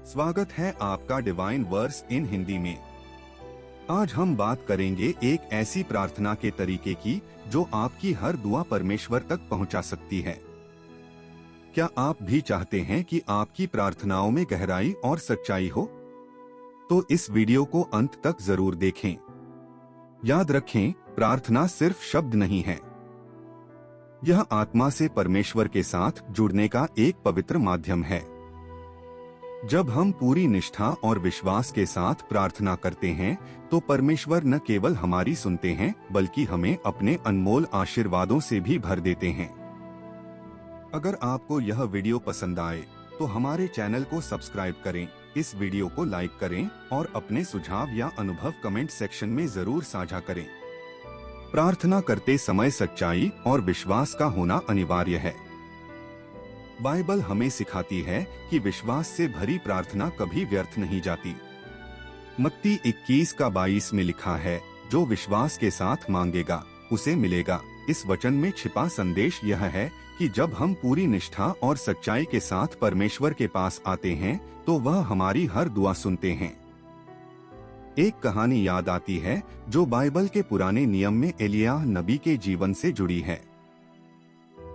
स्वागत है आपका डिवाइन वर्स इन हिंदी में। आज हम बात करेंगे एक ऐसी प्रार्थना के तरीके की जो आपकी हर दुआ परमेश्वर तक पहुंचा सकती है। क्या आप भी चाहते हैं कि आपकी प्रार्थनाओं में गहराई और सच्चाई हो? तो इस वीडियो को अंत तक जरूर देखें। याद रखें, प्रार्थना सिर्फ शब्द नहीं है, यह आत्मा से परमेश्वर के साथ जुड़ने का एक पवित्र माध्यम है। जब हम पूरी निष्ठा और विश्वास के साथ प्रार्थना करते हैं तो परमेश्वर न केवल हमारी सुनते हैं बल्कि हमें अपने अनमोल आशीर्वादों से भी भर देते हैं। अगर आपको यह वीडियो पसंद आए तो हमारे चैनल को सब्सक्राइब करें, इस वीडियो को लाइक करें और अपने सुझाव या अनुभव कमेंट सेक्शन में जरूर साझा करें। प्रार्थना करते समय सच्चाई और विश्वास का होना अनिवार्य है। बाइबल हमें सिखाती है कि विश्वास से भरी प्रार्थना कभी व्यर्थ नहीं जाती। मत्ती 21:22 में लिखा है, जो विश्वास के साथ मांगेगा उसे मिलेगा। इस वचन में छिपा संदेश यह है कि जब हम पूरी निष्ठा और सच्चाई के साथ परमेश्वर के पास आते हैं तो वह हमारी हर दुआ सुनते हैं। एक कहानी याद आती है जो बाइबल के पुराने नियम में एलियाह नबी के जीवन से जुड़ी है।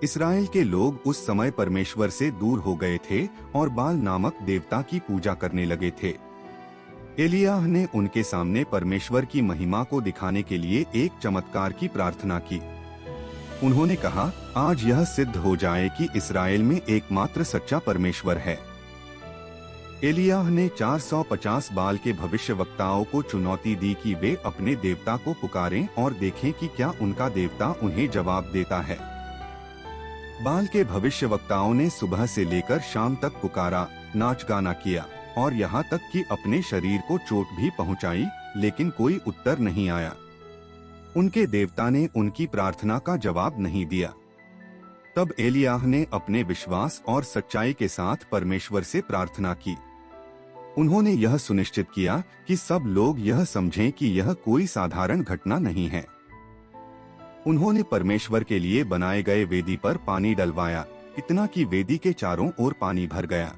इस्राएल के लोग उस समय परमेश्वर से दूर हो गए थे और बाल नामक देवता की पूजा करने लगे थे। एलियाह ने उनके सामने परमेश्वर की महिमा को दिखाने के लिए एक चमत्कार की प्रार्थना की। उन्होंने कहा, आज यह सिद्ध हो जाए कि इस्राएल में एकमात्र सच्चा परमेश्वर है। एलियाह ने 450 बाल के भविष्यवक्ताओं को चुनौती दी कि वे अपने देवता को पुकारें और देखें कि क्या उनका देवता उन्हें जवाब देता है। बाल के भविष्यवक्ताओं ने सुबह से लेकर शाम तक पुकारा, नाच गाना किया और यहाँ तक कि अपने शरीर को चोट भी पहुँचाई, लेकिन कोई उत्तर नहीं आया। उनके देवता ने उनकी प्रार्थना का जवाब नहीं दिया। तब एलियाह ने अपने विश्वास और सच्चाई के साथ परमेश्वर से प्रार्थना की। उन्होंने यह सुनिश्चित किया कि सब लोग यह समझें कि यह कोई साधारण घटना नहीं है। उन्होंने परमेश्वर के लिए बनाए गए वेदी पर पानी डलवाया, इतना कि वेदी के चारों ओर पानी भर गया।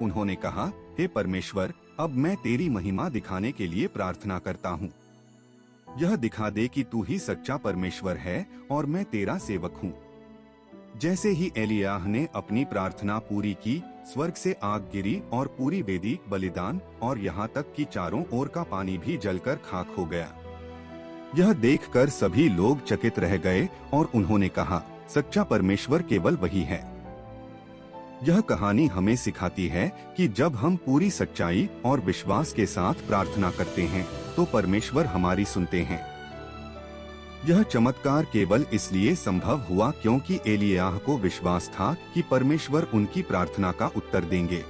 उन्होंने कहा, हे परमेश्वर, अब मैं तेरी महिमा दिखाने के लिए प्रार्थना करता हूँ। यह दिखा दे कि तू ही सच्चा परमेश्वर है और मैं तेरा सेवक हूँ। जैसे ही एलियाह ने अपनी प्रार्थना पूरी की, स्वर्ग से आग गिरी और पूरी वेदी, बलिदान और यहाँ तक कि चारों ओर का पानी भी जलकर खाक हो गया। यह देखकर सभी लोग चकित रह गए और उन्होंने कहा, सच्चा परमेश्वर केवल वही है। यह कहानी हमें सिखाती है कि जब हम पूरी सच्चाई और विश्वास के साथ प्रार्थना करते हैं तो परमेश्वर हमारी सुनते हैं। यह चमत्कार केवल इसलिए संभव हुआ क्योंकि एलियाह को विश्वास था कि परमेश्वर उनकी प्रार्थना का उत्तर देंगे।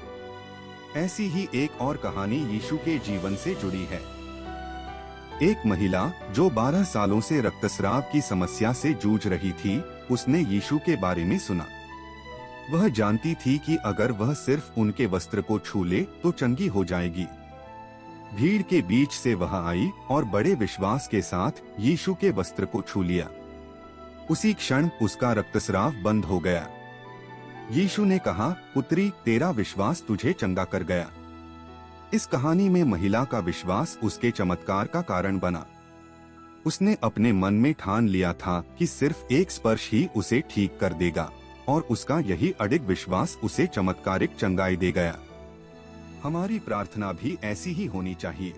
ऐसी ही एक और कहानी यीशु के जीवन से जुड़ी है। एक महिला जो 12 सालों से रक्तस्राव की समस्या से जूझ रही थी, उसने यीशु के बारे में सुना। वह जानती थी कि अगर वह सिर्फ उनके वस्त्र को छू ले तो चंगी हो जाएगी। भीड़ के बीच से वह आई और बड़े विश्वास के साथ यीशु के वस्त्र को छू लिया। उसी क्षण उसका रक्तस्राव बंद हो गया। यीशु ने कहा, पुत्री, तेरा विश्वास तुझे चंगा कर गया। इस कहानी में महिला का विश्वास उसके चमत्कार का कारण बना। उसने अपने मन में ठान लिया था कि सिर्फ एक स्पर्श ही उसे ठीक कर देगा और उसका यही अडिग विश्वास उसे चमत्कारिक चंगाई दे गया। हमारी प्रार्थना भी ऐसी ही होनी चाहिए।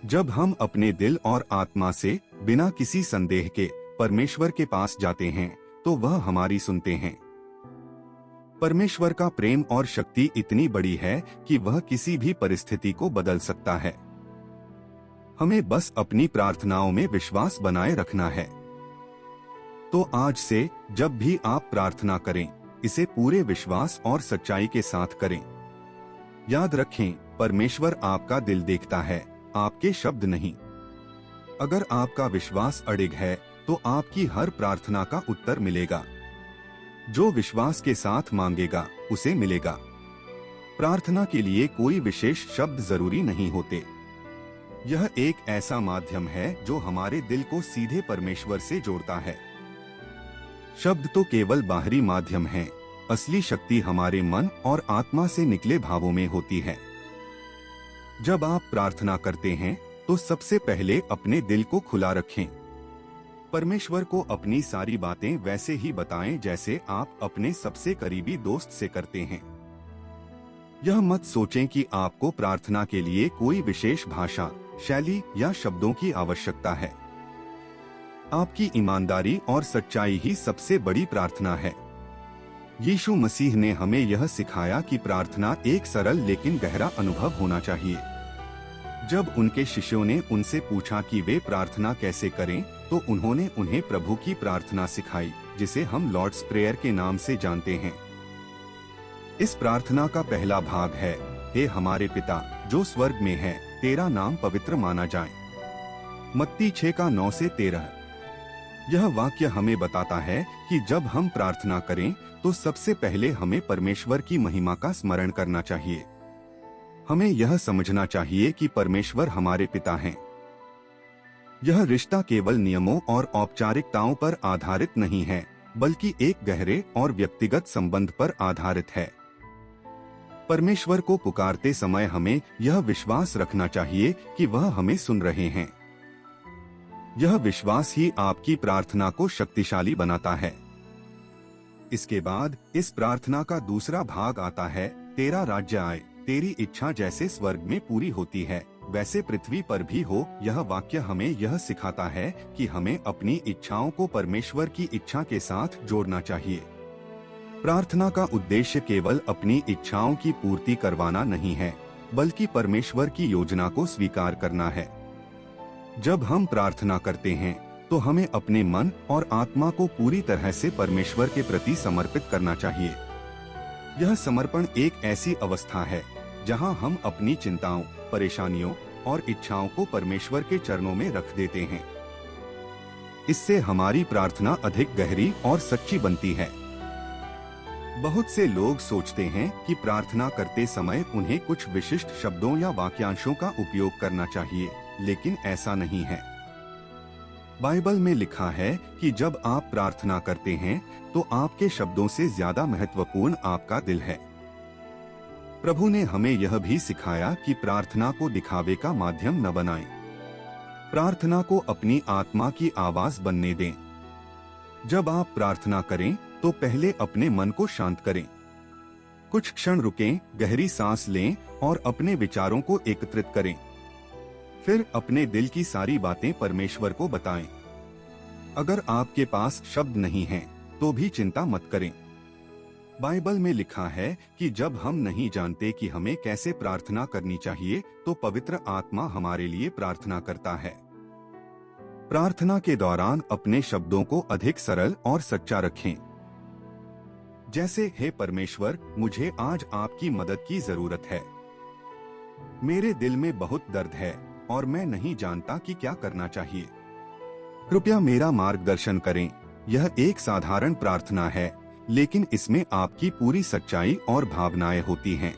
जब हम अपने दिल और आत्मा से बिना किसी संदेह के परमेश्वर के पास जाते हैं तो वह हमारी सुनते हैं। परमेश्वर का प्रेम और शक्ति इतनी बड़ी है कि वह किसी भी परिस्थिति को बदल सकता है। हमें बस अपनी प्रार्थनाओं में विश्वास बनाए रखना है। तो आज से जब भी आप प्रार्थना करें, इसे पूरे विश्वास और सच्चाई के साथ करें। याद रखें, परमेश्वर आपका दिल देखता है, आपके शब्द नहीं। अगर आपका विश्वास अडिग है तो आपकी हर प्रार्थना का उत्तर मिलेगा। जो विश्वास के साथ मांगेगा उसे मिलेगा। प्रार्थना के लिए कोई विशेष शब्द जरूरी नहीं होते। यह एक ऐसा माध्यम है जो हमारे दिल को सीधे परमेश्वर से जोड़ता है। शब्द तो केवल बाहरी माध्यम हैं, असली शक्ति हमारे मन और आत्मा से निकले भावों में होती है। जब आप प्रार्थना करते हैं तो सबसे पहले अपने दिल को खुला रखें। परमेश्वर को अपनी सारी बातें वैसे ही बताएं जैसे आप अपने सबसे करीबी दोस्त से करते हैं। यह मत सोचें कि आपको प्रार्थना के लिए कोई विशेष भाषा, शैली या शब्दों की आवश्यकता है। आपकी ईमानदारी और सच्चाई ही सबसे बड़ी प्रार्थना है। यीशु मसीह ने हमें यह सिखाया कि प्रार्थना एक सरल लेकिन गहरा अनुभव होना चाहिए। जब उनके शिष्यों ने उनसे पूछा कि वे प्रार्थना कैसे करें, तो उन्होंने उन्हें प्रभु की प्रार्थना सिखाई, जिसे हम लॉर्ड्स प्रेयर के नाम से जानते हैं। इस प्रार्थना का पहला भाग है, हे हमारे पिता जो स्वर्ग में है, तेरा नाम पवित्र माना जाए। मत्ती 6:9-13। यह वाक्य हमें बताता है कि जब हम प्रार्थना करें तो सबसे पहले हमें परमेश्वर की महिमा का स्मरण करना चाहिए। हमें यह समझना चाहिए कि परमेश्वर हमारे पिता हैं। यह रिश्ता केवल नियमों और औपचारिकताओं पर आधारित नहीं है, बल्कि एक गहरे और व्यक्तिगत संबंध पर आधारित है। परमेश्वर को पुकारते समय हमें यह विश्वास रखना चाहिए कि वह हमें सुन रहे हैं। यह विश्वास ही आपकी प्रार्थना को शक्तिशाली बनाता है। इसके बाद इस प्रार्थना का दूसरा भाग आता है, तेरा राज्य आए, तेरी इच्छा जैसे स्वर्ग में पूरी होती है वैसे पृथ्वी पर भी हो। यह वाक्य हमें यह सिखाता है कि हमें अपनी इच्छाओं को परमेश्वर की इच्छा के साथ जोड़ना चाहिए। प्रार्थना का उद्देश्य केवल अपनी इच्छाओं की पूर्ति करवाना नहीं है, बल्कि परमेश्वर की योजना को स्वीकार करना है। जब हम प्रार्थना करते हैं तो हमें अपने मन और आत्मा को पूरी तरह से परमेश्वर के प्रति समर्पित करना चाहिए। यह समर्पण एक ऐसी अवस्था है जहां हम अपनी चिंताओं, परेशानियों और इच्छाओं को परमेश्वर के चरणों में रख देते हैं। इससे हमारी प्रार्थना अधिक गहरी और सच्ची बनती है। बहुत से लोग सोचते हैं कि प्रार्थना करते समय उन्हें कुछ विशिष्ट शब्दों या वाक्यांशों का उपयोग करना चाहिए, लेकिन ऐसा नहीं है। बाइबल में लिखा है कि जब आप प्रार्थना करते हैं तो आपके शब्दों से ज्यादा महत्वपूर्ण आपका दिल है। प्रभु ने हमें यह भी सिखाया कि प्रार्थना को दिखावे का माध्यम न बनाएं। प्रार्थना को अपनी आत्मा की आवाज बनने दें। जब आप प्रार्थना करें तो पहले अपने मन को शांत करें। कुछ क्षण रुकें, गहरी सांस लें और अपने विचारों को एकत्रित करें। फिर अपने दिल की सारी बातें परमेश्वर को बताएं। अगर आपके पास शब्द नहीं हैं, तो भी चिंता मत करें। बाइबल में लिखा है कि जब हम नहीं जानते कि हमें कैसे प्रार्थना करनी चाहिए, तो पवित्र आत्मा हमारे लिए प्रार्थना करता है। प्रार्थना के दौरान अपने शब्दों को अधिक सरल और सच्चा रखें। जैसे, हे परमेश्वर, मुझे आज आपकी मदद की जरूरत है। मेरे दिल में बहुत दर्द है और मैं नहीं जानता कि क्या करना चाहिए। कृपया मेरा मार्गदर्शन करें। यह एक साधारण प्रार्थना है, लेकिन इसमें आपकी पूरी सच्चाई और भावनाएं होती हैं।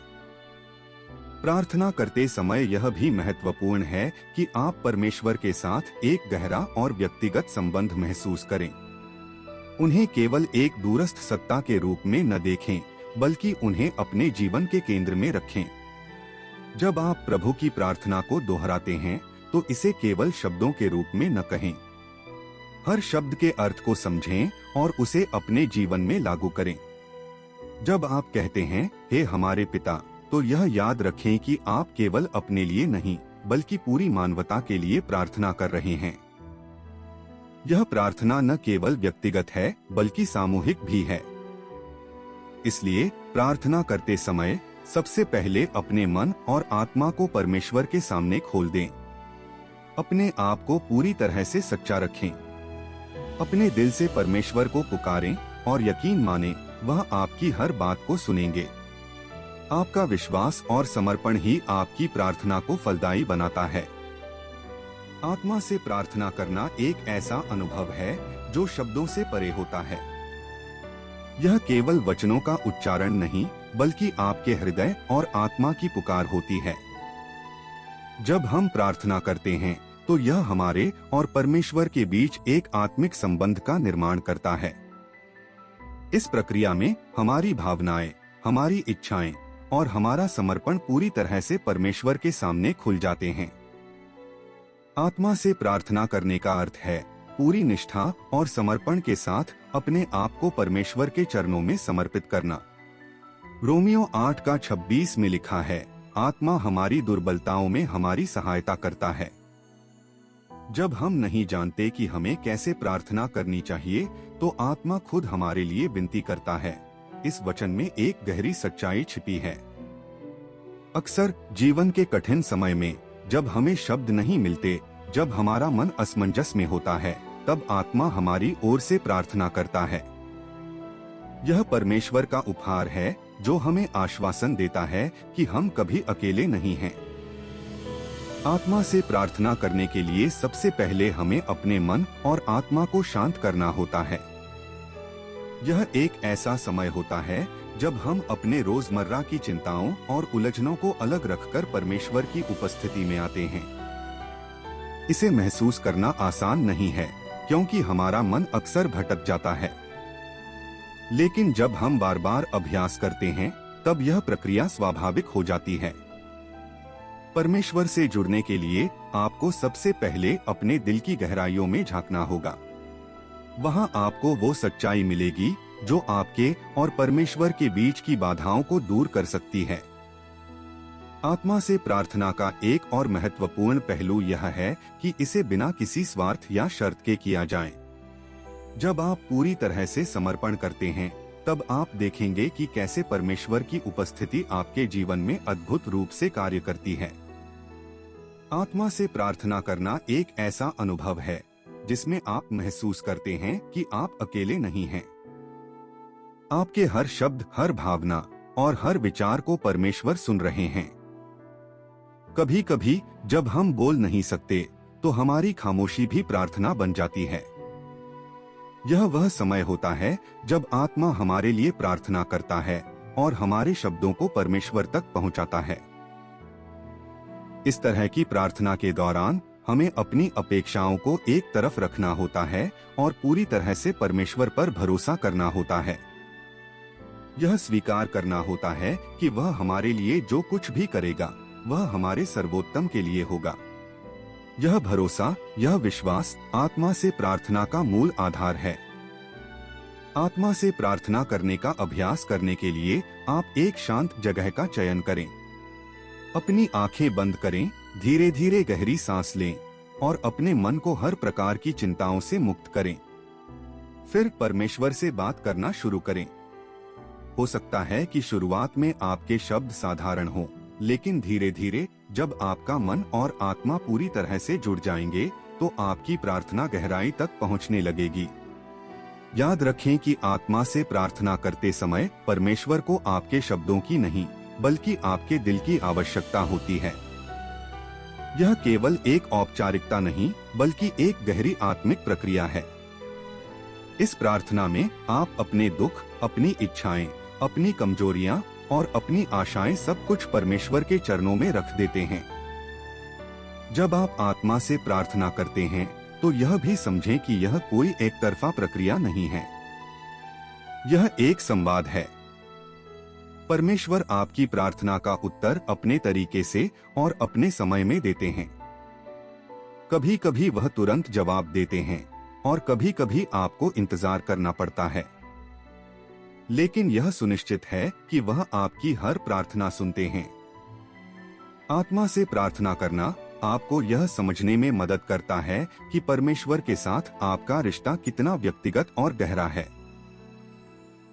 प्रार्थना करते समय यह भी महत्वपूर्ण है कि आप परमेश्वर के साथ एक गहरा और व्यक्तिगत संबंध महसूस करें। उन्हें केवल एक दूरस्थ सत्ता के रूप में न देखें, बल्कि उन्हें अपने जीवन के केंद्र में रखें। जब आप प्रभु की प्रार्थना को दोहराते हैं, तो इसे केवल शब्दों के रूप में न कहें। हर शब्द के अर्थ को समझें और उसे अपने जीवन में लागू करें। जब आप कहते हैं, हे हमारे पिता, तो यह याद रखें कि आप केवल अपने लिए नहीं, बल्कि पूरी मानवता के लिए प्रार्थना कर रहे हैं। यह प्रार्थना न केवल व्यक्तिगत है, बल्कि सामूहिक भी है। इसलिए प्रार्थना करते समय सबसे पहले अपने मन और आत्मा को परमेश्वर के सामने खोल दें। अपने आप को पूरी तरह से सच्चा रखें। अपने दिल से परमेश्वर को पुकारें और यकीन मानें, वह आपकी हर बात को सुनेंगे। आपका विश्वास और समर्पण ही आपकी प्रार्थना को फलदायी बनाता है। आत्मा से प्रार्थना करना एक ऐसा अनुभव है जो शब्दों से परे होता है। यह केवल वचनों का उच्चारण नहीं, बल्कि आपके हृदय और आत्मा की पुकार होती है। जब हम प्रार्थना करते हैं, तो यह हमारे और परमेश्वर के बीच एक आत्मिक संबंध का निर्माण करता है। इस प्रक्रिया में हमारी भावनाएं, हमारी इच्छाएं और हमारा समर्पण पूरी तरह से परमेश्वर के सामने खुल जाते हैं। आत्मा से प्रार्थना करने का अर्थ है पूरी निष्ठा और समर्पण के साथ अपने आप को परमेश्वर के चरणों में समर्पित करना। रोमियो 8:26 में लिखा है, आत्मा हमारी दुर्बलताओं में हमारी सहायता करता है। जब हम नहीं जानते कि हमें कैसे प्रार्थना करनी चाहिए, तो आत्मा खुद हमारे लिए विनती करता है। इस वचन में एक गहरी सच्चाई छिपी है। अक्सर जीवन के कठिन समय में जब हमें शब्द नहीं मिलते, जब हमारा मन असमंजस में होता है, तब आत्मा हमारी ओर से प्रार्थना करता है। यह परमेश्वर का उपहार है जो हमें आश्वासन देता है कि हम कभी अकेले नहीं हैं। आत्मा से प्रार्थना करने के लिए सबसे पहले हमें अपने मन और आत्मा को शांत करना होता है। यह एक ऐसा समय होता है जब हम अपने रोजमर्रा की चिंताओं और उलझनों को अलग रखकर परमेश्वर की उपस्थिति में आते हैं। इसे महसूस करना आसान नहीं है, क्योंकि हमारा मन अक्सर भटक जाता है। लेकिन जब हम बार बार अभ्यास करते हैं, तब यह प्रक्रिया स्वाभाविक हो जाती है। परमेश्वर से जुड़ने के लिए आपको सबसे पहले अपने दिल की गहराइयों में झांकना होगा। वहां आपको वो सच्चाई मिलेगी जो आपके और परमेश्वर के बीच की बाधाओं को दूर कर सकती है। आत्मा से प्रार्थना का एक और महत्वपूर्ण पहलू यह है कि इसे बिना किसी स्वार्थ या शर्त के किया जाए। जब आप पूरी तरह से समर्पण करते हैं, तब आप देखेंगे कि कैसे परमेश्वर की उपस्थिति आपके जीवन में अद्भुत रूप से कार्य करती है। आत्मा से प्रार्थना करना एक ऐसा अनुभव है जिसमें आप महसूस करते हैं कि आप अकेले नहीं हैं। आपके हर शब्द, हर भावना और हर विचार को परमेश्वर सुन रहे हैं। कभी कभी जब हम बोल नहीं सकते, तो हमारी खामोशी भी प्रार्थना बन जाती है। यह वह समय होता है जब आत्मा हमारे लिए प्रार्थना करता है और हमारे शब्दों को परमेश्वर तक पहुंचाता है। इस तरह की प्रार्थना के दौरान हमें अपनी अपेक्षाओं को एक तरफ रखना होता है और पूरी तरह से परमेश्वर पर भरोसा करना होता है। यह स्वीकार करना होता है कि वह हमारे लिए जो कुछ भी करेगा, वह हमारे सर्वोत्तम के लिए होगा। यह भरोसा, यह विश्वास आत्मा से प्रार्थना का मूल आधार है। आत्मा से प्रार्थना करने का अभ्यास करने के लिए आप एक शांत जगह का चयन करें। अपनी आंखें बंद करें, धीरे धीरे गहरी सांस लें और अपने मन को हर प्रकार की चिंताओं से मुक्त करें। फिर परमेश्वर से बात करना शुरू करें। हो सकता है कि शुरुआत में आपके शब्द साधारण हों, लेकिन धीरे धीरे जब आपका मन और आत्मा पूरी तरह से जुड़ जाएंगे, तो आपकी प्रार्थना गहराई तक पहुंचने लगेगी। याद रखें कि आत्मा से प्रार्थना करते समय परमेश्वर को आपके शब्दों की नहीं, बल्कि आपके दिल की आवश्यकता होती है। यह केवल एक औपचारिकता नहीं, बल्कि एक गहरी आत्मिक प्रक्रिया है। इस प्रार्थना में आप अपने दुख, अपनी इच्छाएं, अपनी कमजोरियां और अपनी आशाएं सब कुछ परमेश्वर के चरणों में रख देते हैं। जब आप आत्मा से प्रार्थना करते हैं, तो यह भी समझें कि यह कोई एक तरफा प्रक्रिया नहीं है। यह एक संवाद है। परमेश्वर आपकी प्रार्थना का उत्तर अपने तरीके से और अपने समय में देते हैं। कभी कभी वह तुरंत जवाब देते हैं और कभी कभी आपको इंतजार करना पड़ता है। लेकिन यह सुनिश्चित है कि वह आपकी हर प्रार्थना सुनते हैं। आत्मा से प्रार्थना करना आपको यह समझने में मदद करता है कि परमेश्वर के साथ आपका रिश्ता कितना व्यक्तिगत और गहरा है।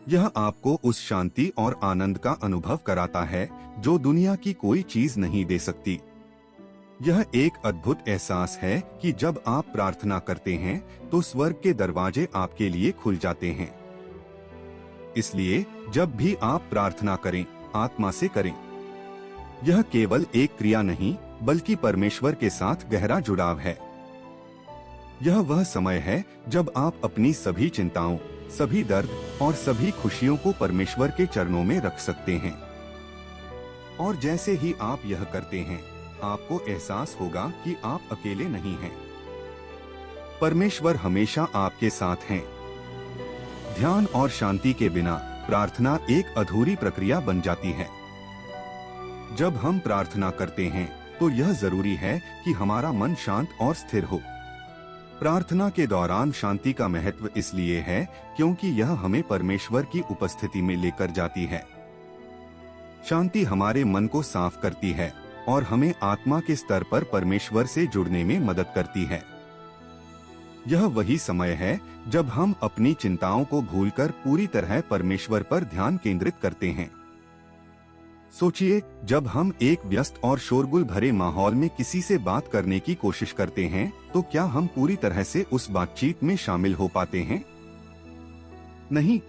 यह आपको उस शांति और आनंद का अनुभव कराता है जो दुनिया की कोई चीज नहीं दे सकती। यह एक अद्भुत एहसास है कि जब आप प्रार्थना करते हैं, तो स्वर्ग के दरवाजे आपके लिए खुल जाते हैं। इसलिए जब भी आप प्रार्थना करें, आत्मा से करें। यह केवल एक क्रिया नहीं, बल्कि परमेश्वर के साथ गहरा जुड़ाव है। यह वह समय है जब आप अपनी सभी चिंताओं, सभी दर्द और सभी खुशियों को परमेश्वर के चरणों में रख सकते हैं। और जैसे ही आप यह करते हैं, आपको एहसास होगा कि आप अकेले नहीं हैं। परमेश्वर हमेशा आपके साथ हैं। ध्यान और शांति के बिना प्रार्थना एक अधूरी प्रक्रिया बन जाती है। जब हम प्रार्थना करते हैं तो यह जरूरी है कि हमारा मन शांत और स्थिर हो। प्रार्थना के दौरान शांति का महत्व इसलिए है क्योंकि यह हमें परमेश्वर की उपस्थिति में लेकर जाती है। शांति हमारे मन को साफ करती है और हमें आत्मा के स्तर पर परमेश्वर से जुड़ने में मदद करती है। यह वही समय है जब हम अपनी चिंताओं को भूलकर पूरी तरह परमेश्वर पर ध्यान केंद्रित करते हैं। सोचिए, जब हम एक व्यस्त और शोरगुल भरे माहौल में किसी से बात करने की कोशिश करते हैं, तो क्या हम पूरी तरह से उस बातचीत में शामिल हो पाते हैं? नहीं।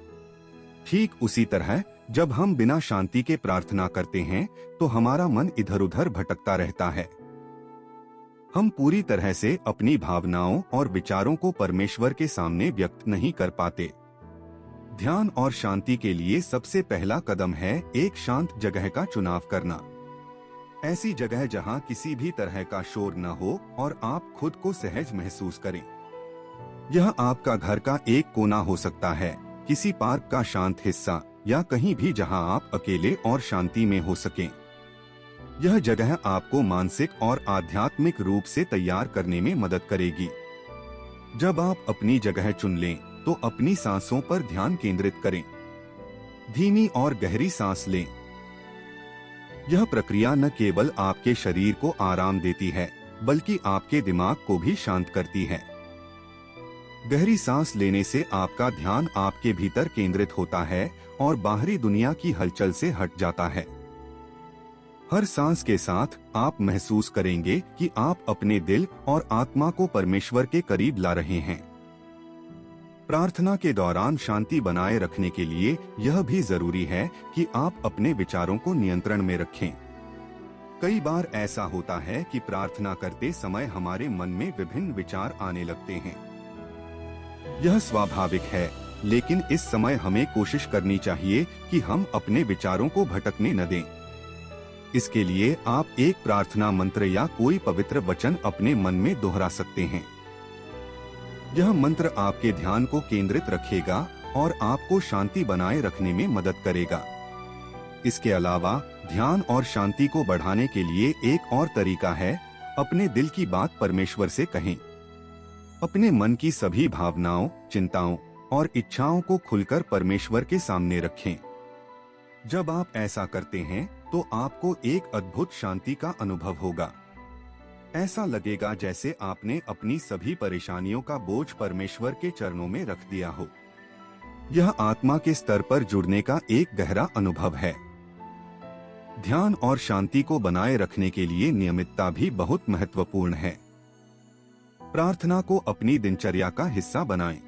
ठीक उसी तरह जब हम बिना शांति के प्रार्थना करते हैं, तो हमारा मन इधर-उधर भटकता रहता है। हम पूरी तरह से अपनी भावनाओं और विचारों को परमेश्वर के सामने व्यक्त नहीं कर पाते। ध्यान और शांति के लिए सबसे पहला कदम है एक शांत जगह का चुनाव करना। ऐसी जगह जहां किसी भी तरह का शोर न हो और आप खुद को सहज महसूस करें। यह आपका घर का एक कोना हो सकता है, किसी पार्क का शांत हिस्सा, या कहीं भी जहां आप अकेले और शांति में हो सकें। यह जगह आपको मानसिक और आध्यात्मिक रूप से तैयार करने में मदद करेगी। जब आप अपनी जगह चुन लें, तो अपनी सांसों पर ध्यान केंद्रित करें। धीमी और गहरी सांस लें। यह प्रक्रिया न केवल आपके शरीर को आराम देती है, बल्कि आपके दिमाग को भी शांत करती है। गहरी सांस लेने से आपका ध्यान आपके भीतर केंद्रित होता है और बाहरी दुनिया की हलचल से हट जाता है। हर सांस के साथ आप महसूस करेंगे कि आप अपने दिल और आत्मा को परमेश्वर के करीब ला रहे हैं। प्रार्थना के दौरान शांति बनाए रखने के लिए यह भी जरूरी है कि आप अपने विचारों को नियंत्रण में रखें। कई बार ऐसा होता है कि प्रार्थना करते समय हमारे मन में विभिन्न विचार आने लगते हैं। यह स्वाभाविक है, लेकिन इस समय हमें कोशिश करनी चाहिए कि हम अपने विचारों को भटकने न दें। इसके लिए आप एक प्रार्थना मंत्र या कोई पवित्र वचन अपने मन में दोहरा सकते हैं। यह मंत्र आपके ध्यान को केंद्रित रखेगा और आपको शांति बनाए रखने में मदद करेगा। इसके अलावा ध्यान और शांति को बढ़ाने के लिए एक और तरीका है, अपने दिल की बात परमेश्वर से कहें। अपने मन की सभी भावनाओं, चिंताओं और इच्छाओं को खुलकर परमेश्वर के सामने रखें। जब आप ऐसा करते हैं, तो आपको एक अद्भुत शांति का अनुभव होगा। ऐसा लगेगा जैसे आपने अपनी सभी परेशानियों का बोझ परमेश्वर के चरणों में रख दिया हो। यह आत्मा के स्तर पर जुड़ने का एक गहरा अनुभव है। ध्यान और शांति को बनाए रखने के लिए नियमितता भी बहुत महत्वपूर्ण है। प्रार्थना को अपनी दिनचर्या का हिस्सा बनाएं।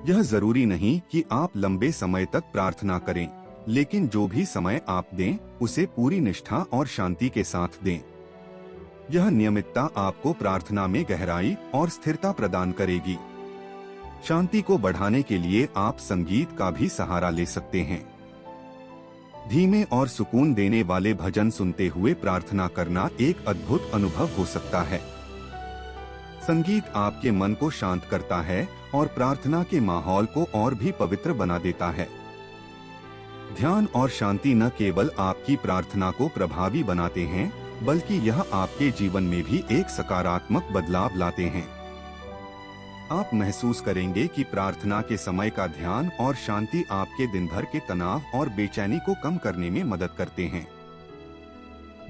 यह जरूरी नहीं कि आप लंबे समय तक प्रार्थना करें, लेकिन जो भी समय आप दें, उसे पूरी निष्ठा और शांति के साथ दें। यह नियमितता आपको प्रार्थना में गहराई और स्थिरता प्रदान करेगी। शांति को बढ़ाने के लिए आप संगीत का भी सहारा ले सकते हैं। धीमे और सुकून देने वाले भजन सुनते हुए प्रार्थना करना एक अद्भुत अनुभव हो सकता है। संगीत आपके मन को शांत करता है और प्रार्थना के माहौल को और भी पवित्र बना देता है। ध्यान और शांति न केवल आपकी प्रार्थना को प्रभावी बनाते हैं, बल्कि यह आपके जीवन में भी एक सकारात्मक बदलाव लाते हैं। आप महसूस करेंगे कि प्रार्थना के समय का ध्यान और शांति आपके दिन भर के तनाव और बेचैनी को कम करने में मदद करते हैं।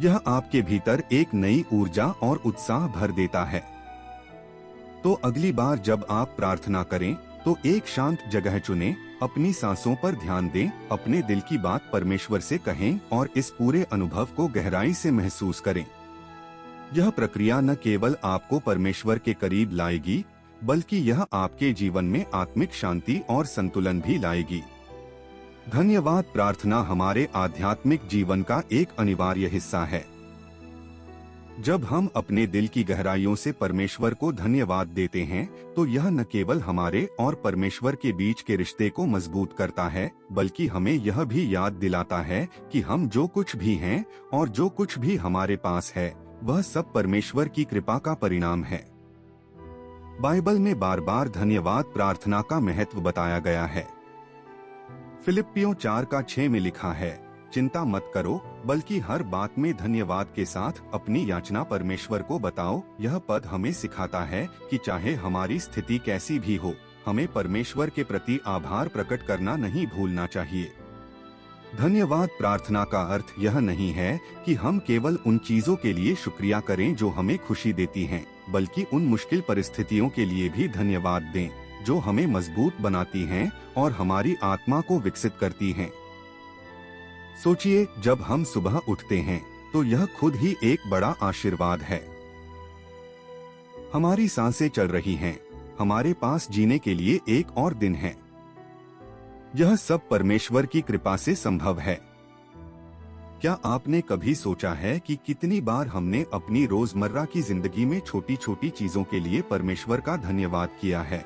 यह आपके भीतर एक नई ऊर्जा और उत्साह भर देता है। तो अगली बार जब आप प्रार्थना करें, तो एक शांत जगह चुनें, अपनी सांसों पर ध्यान दें, अपने दिल की बात परमेश्वर से कहें और इस पूरे अनुभव को गहराई से महसूस करें। यह प्रक्रिया न केवल आपको परमेश्वर के करीब लाएगी, बल्कि यह आपके जीवन में आत्मिक शांति और संतुलन भी लाएगी। धन्यवाद। प्रार्थना हमारे आध्यात्मिक जीवन का एक अनिवार्य हिस्सा है। जब हम अपने दिल की गहराइयों से परमेश्वर को धन्यवाद देते हैं, तो यह न केवल हमारे और परमेश्वर के बीच के रिश्ते को मजबूत करता है, बल्कि हमें यह भी याद दिलाता है कि हम जो कुछ भी हैं और जो कुछ भी हमारे पास है, वह सब परमेश्वर की कृपा का परिणाम है। बाइबल में बार बार धन्यवाद प्रार्थना का महत्व बताया गया है। फिलिप्पियों 4:6 में लिखा है, चिंता मत करो, बल्कि हर बात में धन्यवाद के साथ अपनी याचना परमेश्वर को बताओ। यह पद हमें सिखाता है कि चाहे हमारी स्थिति कैसी भी हो, हमें परमेश्वर के प्रति आभार प्रकट करना नहीं भूलना चाहिए। धन्यवाद प्रार्थना का अर्थ यह नहीं है कि हम केवल उन चीजों के लिए शुक्रिया करें जो हमें खुशी देती हैं, बल्कि उन मुश्किल परिस्थितियों के लिए भी धन्यवाद दें जो हमें मजबूत बनाती हैं और हमारी आत्मा को विकसित करती हैं। सोचिए, जब हम सुबह उठते हैं तो यह खुद ही एक बड़ा आशीर्वाद है। हमारी सांसें चल रही हैं, हमारे पास जीने के लिए एक और दिन है। यह सब परमेश्वर की कृपा से संभव है। क्या आपने कभी सोचा है कि कितनी बार हमने अपनी रोजमर्रा की जिंदगी में छोटी छोटी चीजों के लिए परमेश्वर का धन्यवाद किया है?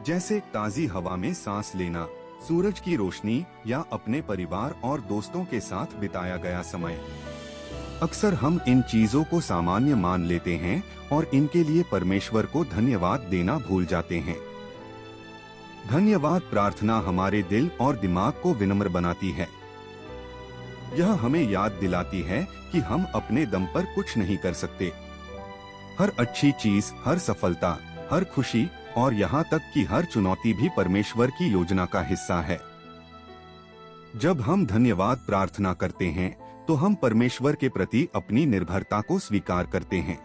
जैसे ताजी हवा में सांस लेना, सूरज की रोशनी या अपने परिवार और दोस्तों के साथ बिताया गया समय। अक्सर हम इन चीजों को सामान्य मान लेते हैं और इनके लिए परमेश्वर को धन्यवाद देना भूल जाते हैं। धन्यवाद प्रार्थना हमारे दिल और दिमाग को विनम्र बनाती है। यह हमें याद दिलाती है कि हम अपने दम पर कुछ नहीं कर सकते। हर अच्छी चीज, हर सफलता, हर खुशी और यहाँ तक कि हर चुनौती भी परमेश्वर की योजना का हिस्सा है। जब हम धन्यवाद प्रार्थना करते हैं तो हम परमेश्वर के प्रति अपनी निर्भरता को स्वीकार करते हैं।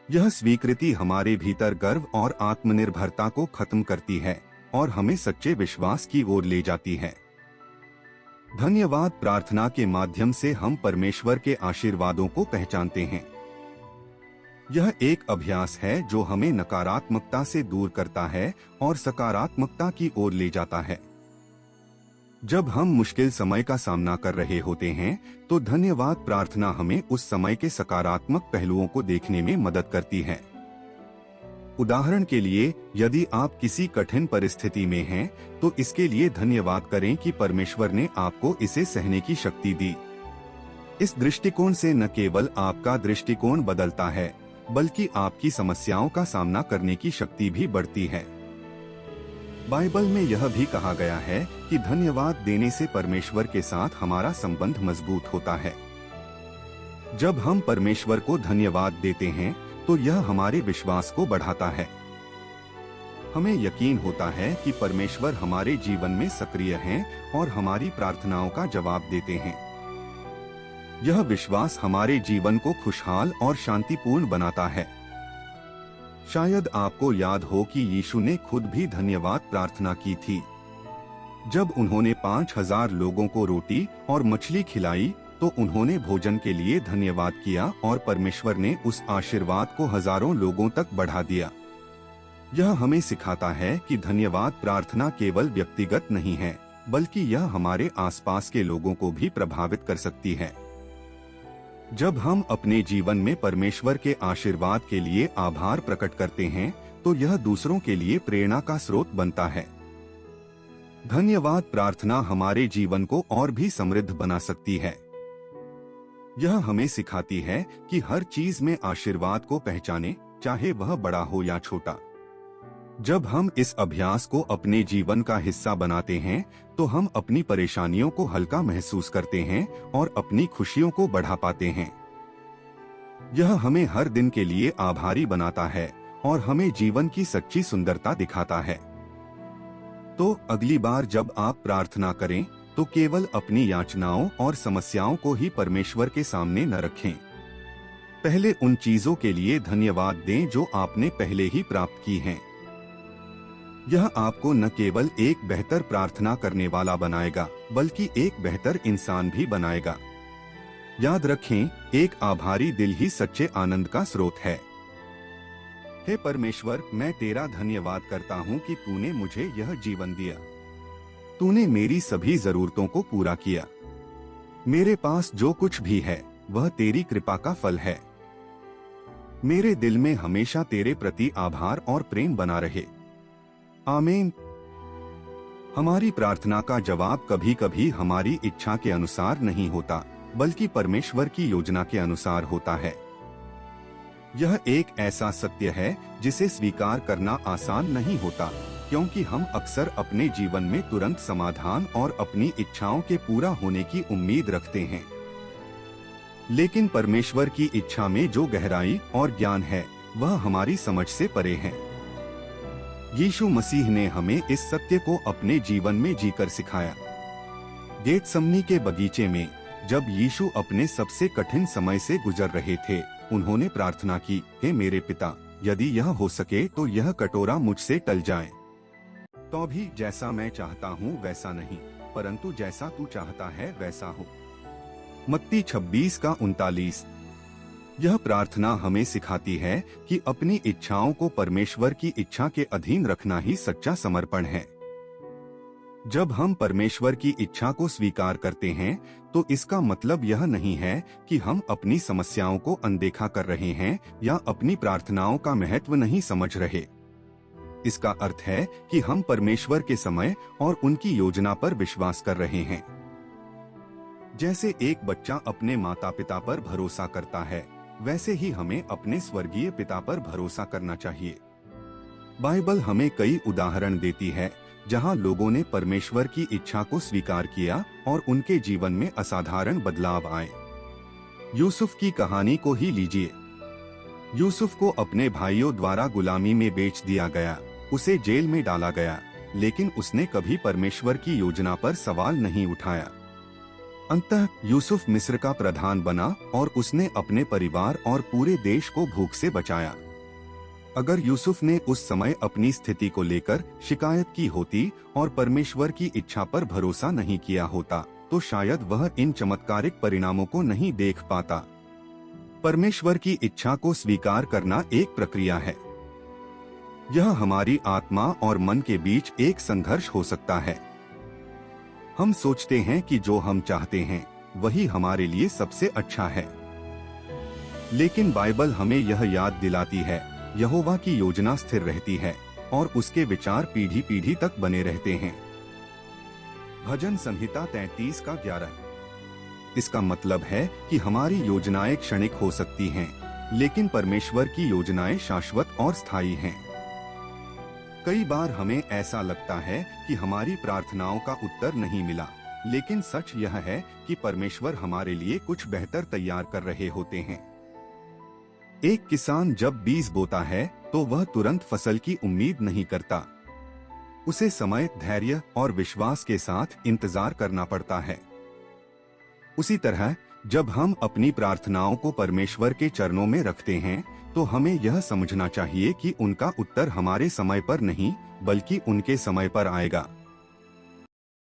यह स्वीकृति हमारे भीतर गर्व और आत्मनिर्भरता को खत्म करती है और हमें सच्चे विश्वास की ओर ले जाती है। धन्यवाद प्रार्थना के माध्यम से हम परमेश्वर के आशीर्वादों को पहचानते हैं। यह एक अभ्यास है जो हमें नकारात्मकता से दूर करता है और सकारात्मकता की ओर ले जाता है। जब हम मुश्किल समय का सामना कर रहे होते हैं तो धन्यवाद प्रार्थना हमें उस समय के सकारात्मक पहलुओं को देखने में मदद करती है। उदाहरण के लिए, यदि आप किसी कठिन परिस्थिति में हैं, तो इसके लिए धन्यवाद करें कि परमेश्वर ने आपको इसे सहने की शक्ति दी। इस दृष्टिकोण से न केवल आपका दृष्टिकोण बदलता है, बल्कि आपकी समस्याओं का सामना करने की शक्ति भी बढ़ती है। बाइबल में यह भी कहा गया है कि धन्यवाद देने से परमेश्वर के साथ हमारा संबंध मजबूत होता है। जब हम परमेश्वर को धन्यवाद देते हैं तो यह हमारे विश्वास को बढ़ाता है। हमें यकीन होता है कि परमेश्वर हमारे जीवन में सक्रिय हैं और हमारी प्रार्थनाओं का जवाब देते हैं। यह विश्वास हमारे जीवन को खुशहाल और शांतिपूर्ण बनाता है। शायद आपको याद हो कि यीशु ने खुद भी धन्यवाद प्रार्थना की थी। जब उन्होंने 5000 लोगों को रोटी और मछली खिलाई तो उन्होंने भोजन के लिए धन्यवाद किया और परमेश्वर ने उस आशीर्वाद को हजारों लोगों तक बढ़ा दिया। यह हमें सिखाता है कि धन्यवाद प्रार्थना केवल व्यक्तिगत नहीं है, बल्कि यह हमारे आसपास के लोगों को भी प्रभावित कर सकती है। जब हम अपने जीवन में परमेश्वर के आशीर्वाद के लिए आभार प्रकट करते हैं तो यह दूसरों के लिए प्रेरणा का स्रोत बनता है। धन्यवाद प्रार्थना हमारे जीवन को और भी समृद्ध बना सकती है। यह हमें सिखाती है कि हर चीज में आशीर्वाद को पहचानें, चाहे वह बड़ा हो या छोटा। जब हम इस अभ्यास को अपने जीवन का हिस्सा बनाते हैं तो हम अपनी परेशानियों को हल्का महसूस करते हैं और अपनी खुशियों को बढ़ा पाते हैं। यह हमें हर दिन के लिए आभारी बनाता है और हमें जीवन की सच्ची सुंदरता दिखाता है। तो अगली बार जब आप प्रार्थना करें तो केवल अपनी याचनाओं और समस्याओं को ही परमेश्वर के सामने न रखें। पहले उन चीजों के लिए धन्यवाद दें जो आपने पहले ही प्राप्त की हैं। यह आपको न केवल एक बेहतर प्रार्थना करने वाला बनाएगा, बल्कि एक बेहतर इंसान भी बनाएगा। याद रखें, एक आभारी दिल ही सच्चे आनंद का स्रोत है। हे परमेश्वर, मैं तेरा धन्यवाद करता हूँ कि तूने मुझे यह जीवन दिया। तूने मेरी सभी जरूरतों को पूरा किया। मेरे पास जो कुछ भी है वह तेरी कृपा का फल है। मेरे दिल में हमेशा तेरे प्रति आभार और प्रेम बना रहे। आमीन। हमारी प्रार्थना का जवाब कभी कभी हमारी इच्छा के अनुसार नहीं होता, बल्कि परमेश्वर की योजना के अनुसार होता है। यह एक ऐसा सत्य है जिसे स्वीकार करना आसान नहीं होता, क्योंकि हम अक्सर अपने जीवन में तुरंत समाधान और अपनी इच्छाओं के पूरा होने की उम्मीद रखते हैं। लेकिन परमेश्वर की इच्छा में जो गहराई और ज्ञान है, वह हमारी समझ से परे है। यीशु मसीह ने हमें इस सत्य को अपने जीवन में जीकर सिखाया। गेतसमनी के बगीचे में जब यीशु अपने सबसे कठिन समय से गुजर रहे थे, उन्होंने प्रार्थना की, हे मेरे पिता, यदि यह हो सके तो यह कटोरा मुझसे टल जाए, तो भी जैसा मैं चाहता हूँ वैसा नहीं, परंतु जैसा तू चाहता है वैसा हो। मत्ती 26:39। यह प्रार्थना हमें सिखाती है कि अपनी इच्छाओं को परमेश्वर की इच्छा के अधीन रखना ही सच्चा समर्पण है। जब हम परमेश्वर की इच्छा को स्वीकार करते हैं, तो इसका मतलब यह नहीं है कि हम अपनी समस्याओं को अनदेखा कर रहे हैं या अपनी प्रार्थनाओं का महत्व नहीं समझ रहे। इसका अर्थ है कि हम परमेश्वर के समय और उनकी योजना पर विश्वास कर रहे हैं। जैसे एक बच्चा अपने माता पिता पर भरोसा करता है, वैसे ही हमें अपने स्वर्गीय पिता पर भरोसा करना चाहिए। बाइबल हमें कई उदाहरण देती है जहां लोगों ने परमेश्वर की इच्छा को स्वीकार किया और उनके जीवन में असाधारण बदलाव आए। यूसुफ की कहानी को ही लीजिए। यूसुफ को अपने भाइयों द्वारा गुलामी में बेच दिया गया, उसे जेल में डाला गया, लेकिन उसने कभी परमेश्वर की योजना पर सवाल नहीं उठाया। अंततः यूसुफ मिस्र का प्रधान बना और उसने अपने परिवार और पूरे देश को भूख से बचाया। अगर यूसुफ ने उस समय अपनी स्थिति को लेकर शिकायत की होती और परमेश्वर की इच्छा पर भरोसा नहीं किया होता, तो शायद वह इन चमत्कारिक परिणामों को नहीं देख पाता। परमेश्वर की इच्छा को स्वीकार करना एक प्रक्रिया है। यह हमारी आत्मा और मन के बीच एक संघर्ष हो सकता है। हम सोचते हैं कि जो हम चाहते हैं वही हमारे लिए सबसे अच्छा है, लेकिन बाइबल हमें यह याद दिलाती है, यहोवा की योजना स्थिर रहती है और उसके विचार पीढ़ी पीढ़ी तक बने रहते हैं। भजन संहिता 33:11। इसका मतलब है कि हमारी योजनाएं क्षणिक हो सकती हैं, लेकिन परमेश्वर की योजनाएं शाश्वत और स्थायी हैं। कई बार हमें ऐसा लगता है कि हमारी प्रार्थनाओं का उत्तर नहीं मिला, लेकिन सच यह है कि परमेश्वर हमारे लिए कुछ बेहतर तैयार कर रहे होते हैं। एक किसान जब बीज बोता है तो वह तुरंत फसल की उम्मीद नहीं करता। उसे समय, धैर्य और विश्वास के साथ इंतजार करना पड़ता है। उसी तरह जब हम अपनी प्रार्थनाओं को परमेश्वर के चरणों में रखते हैं, तो हमें यह समझना चाहिए कि उनका उत्तर हमारे समय पर नहीं, बल्कि उनके समय पर आएगा।